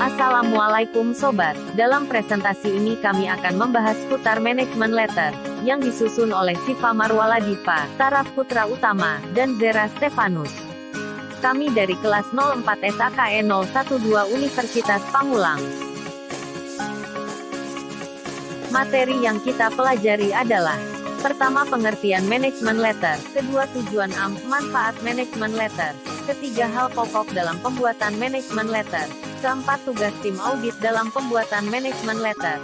Assalamualaikum Sobat, dalam presentasi ini kami akan membahas putar manajemen letter, yang disusun oleh Siva Marwala Diva, Taraf Putra Utama, dan Zera Stefanus. Kami dari kelas 04 SAKE 012 Universitas Pamulang. Materi yang kita pelajari adalah: pertama, pengertian manajemen letter; kedua, tujuan manfaat manajemen letter; ketiga, hal pokok dalam pembuatan manajemen letter; keempat, tugas tim audit dalam pembuatan manajemen letter.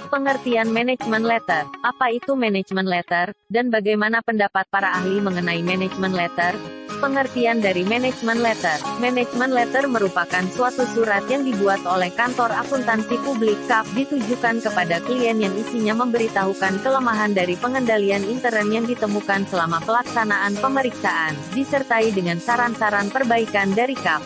Pengertian manajemen letter. Apa itu manajemen letter, dan bagaimana pendapat para ahli mengenai manajemen letter? Pengertian dari manajemen letter. Manajemen letter merupakan suatu surat yang dibuat oleh kantor akuntansi publik (KAP) ditujukan kepada klien yang isinya memberitahukan kelemahan dari pengendalian intern yang ditemukan selama pelaksanaan pemeriksaan, disertai dengan saran-saran perbaikan dari KAP.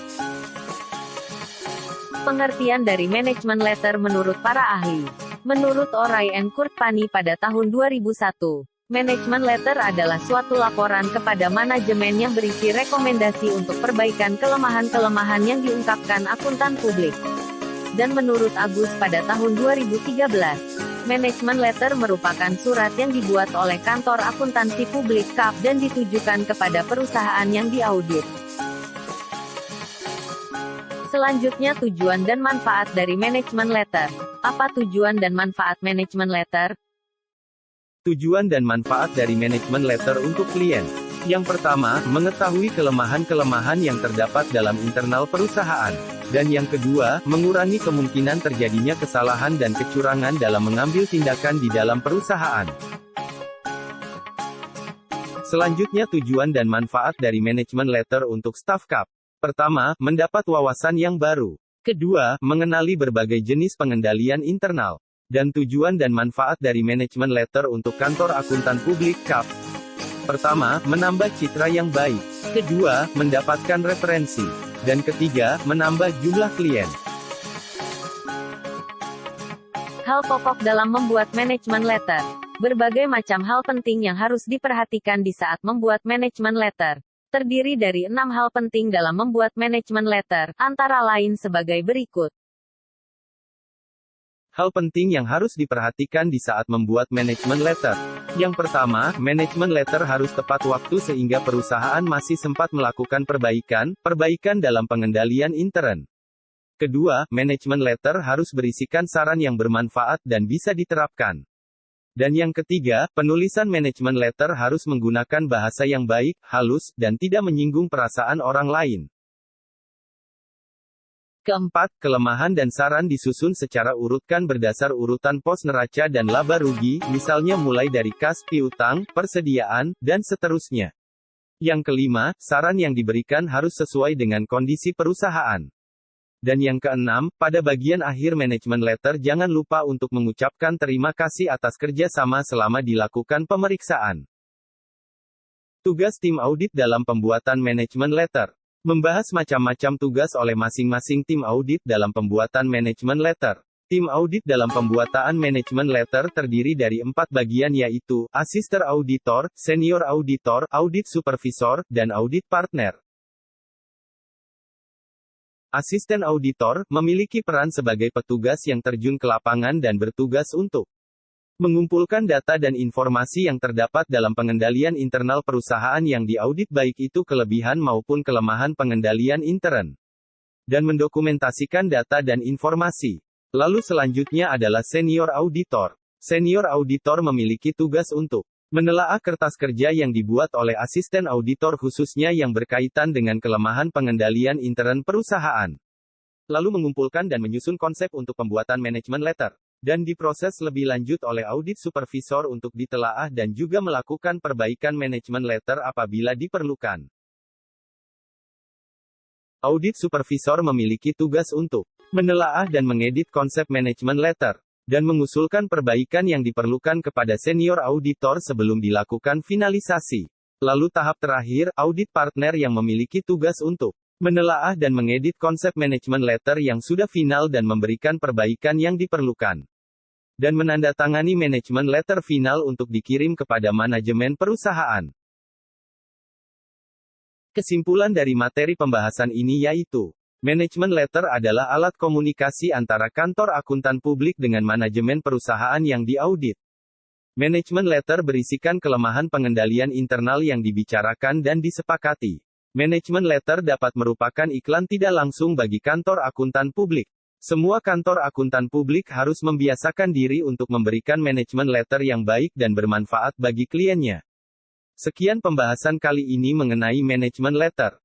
Pengertian dari manajemen letter menurut para ahli. Menurut Oray and Kurtpani pada tahun 2001, manajemen letter adalah suatu laporan kepada manajemen yang berisi rekomendasi untuk perbaikan kelemahan-kelemahan yang diungkapkan akuntan publik. Dan menurut Agus pada tahun 2013, manajemen letter merupakan surat yang dibuat oleh kantor akuntansi publik (KAP) dan ditujukan kepada perusahaan yang diaudit. Selanjutnya, tujuan dan manfaat dari manajemen letter. Apa tujuan dan manfaat manajemen letter? Tujuan dan manfaat dari manajemen letter untuk klien. Yang pertama, mengetahui kelemahan-kelemahan yang terdapat dalam internal perusahaan. Dan yang kedua, mengurangi kemungkinan terjadinya kesalahan dan kecurangan dalam mengambil tindakan di dalam perusahaan. Selanjutnya, tujuan dan manfaat dari manajemen letter untuk staf KAP. Pertama, mendapat wawasan yang baru. Kedua, mengenali berbagai jenis pengendalian internal. Dan tujuan dan manfaat dari manajemen letter untuk kantor akuntan publik (KAP). Pertama, menambah citra yang baik. Kedua, mendapatkan referensi. Dan ketiga, menambah jumlah klien. Hal pokok dalam membuat manajemen letter. Berbagai macam hal penting yang harus diperhatikan di saat membuat manajemen letter. Terdiri dari 6 hal penting dalam membuat manajemen letter, antara lain sebagai berikut. Hal penting yang harus diperhatikan di saat membuat manajemen letter. Yang pertama, manajemen letter harus tepat waktu sehingga perusahaan masih sempat melakukan perbaikan dalam pengendalian intern. Kedua, manajemen letter harus berisikan saran yang bermanfaat dan bisa diterapkan. Dan yang ketiga, penulisan manajemen letter harus menggunakan bahasa yang baik, halus, dan tidak menyinggung perasaan orang lain. Keempat, kelemahan dan saran disusun secara urutkan berdasar urutan pos neraca dan laba rugi, misalnya mulai dari kas piutang, persediaan, dan seterusnya. Yang kelima, saran yang diberikan harus sesuai dengan kondisi perusahaan. Dan yang keenam, pada bagian akhir manajemen letter jangan lupa untuk mengucapkan terima kasih atas kerjasama selama dilakukan pemeriksaan. Tugas tim audit dalam pembuatan manajemen letter. Membahas macam-macam tugas oleh masing-masing tim audit dalam pembuatan manajemen letter. Tim audit dalam pembuatan manajemen letter terdiri dari 4 bagian, yaitu asisten auditor, senior auditor, audit supervisor, dan audit partner. Asisten auditor memiliki peran sebagai petugas yang terjun ke lapangan dan bertugas untuk mengumpulkan data dan informasi yang terdapat dalam pengendalian internal perusahaan yang diaudit, baik itu kelebihan maupun kelemahan pengendalian intern, dan mendokumentasikan data dan informasi. Lalu selanjutnya adalah senior auditor. Senior auditor memiliki tugas untuk menelaah kertas kerja yang dibuat oleh asisten auditor khususnya yang berkaitan dengan kelemahan pengendalian intern perusahaan. Lalu mengumpulkan dan menyusun konsep untuk pembuatan manajemen letter. Dan diproses lebih lanjut oleh audit supervisor untuk ditelaah dan juga melakukan perbaikan manajemen letter apabila diperlukan. Audit supervisor memiliki tugas untuk menelaah dan mengedit konsep manajemen letter, dan mengusulkan perbaikan yang diperlukan kepada senior auditor sebelum dilakukan finalisasi. Lalu tahap terakhir, audit partner yang memiliki tugas untuk menelaah dan mengedit konsep manajemen letter yang sudah final dan memberikan perbaikan yang diperlukan. Dan menandatangani manajemen letter final untuk dikirim kepada manajemen perusahaan. Kesimpulan dari materi pembahasan ini yaitu, Management letter adalah alat komunikasi antara kantor akuntan publik dengan manajemen perusahaan yang diaudit. Management letter berisikan kelemahan pengendalian internal yang dibicarakan dan disepakati. Management letter dapat merupakan iklan tidak langsung bagi kantor akuntan publik. Semua kantor akuntan publik harus membiasakan diri untuk memberikan management letter yang baik dan bermanfaat bagi kliennya. Sekian pembahasan kali ini mengenai management letter.